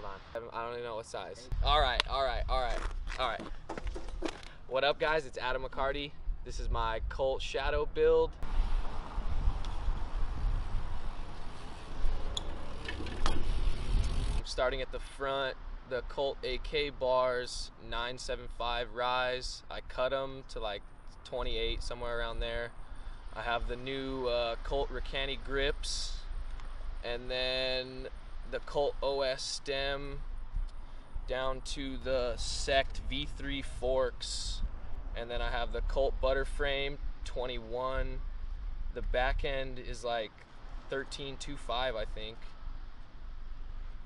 Hold on. I don't even know what size. All right. What up, guys? It's Adam Accardi. This is my Colt Shadow build. I'm starting at the front. The Colt AK bars, 975 rise. I cut them to like 28, somewhere around there. I have the new Colt Ricani grips, and then the Colt OS stem down to the Sect V3 forks, and then I have the Colt butter frame 21. The back end is like 13.25, I think,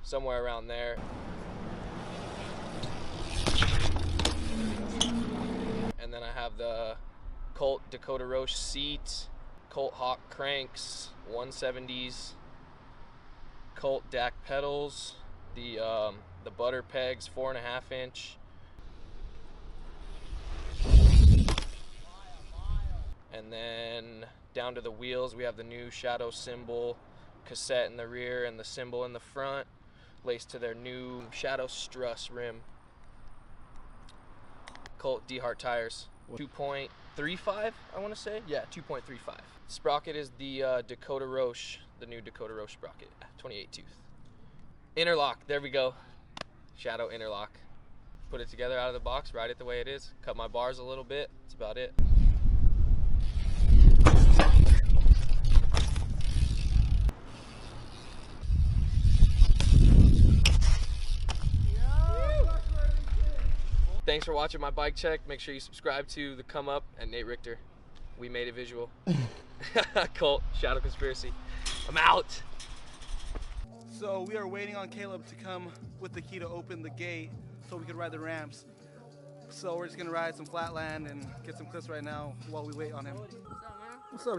somewhere around there. And then I have the Colt Dakota Roche seat, Colt Hawk cranks, 170s, Colt DAC pedals, the butter pegs, 4.5 inch. And then down to the wheels, we have the new Shadow symbol cassette in the rear and the symbol in the front, laced to their new Shadow Struss rim. Colt D-Hart tires, 2.35, I want to say. Yeah, 2.35. Sprocket is the Dakota Roche, the new Dakota Roche sprocket, 28 tooth. Interlock, there we go. Shadow interlock. Put it together out of the box, ride it the way it is. Cut my bars a little bit, that's about it. Thanks for watching my bike check. Make sure you subscribe to the Come Up and Nate Richter. We made it visual. Colt Shadow Conspiracy. I'm out. So we are waiting on Caleb to come with the key to open the gate so we can ride the ramps. So we're just gonna ride some flatland and get some clips right now while we wait on him. What's up, man? What's up?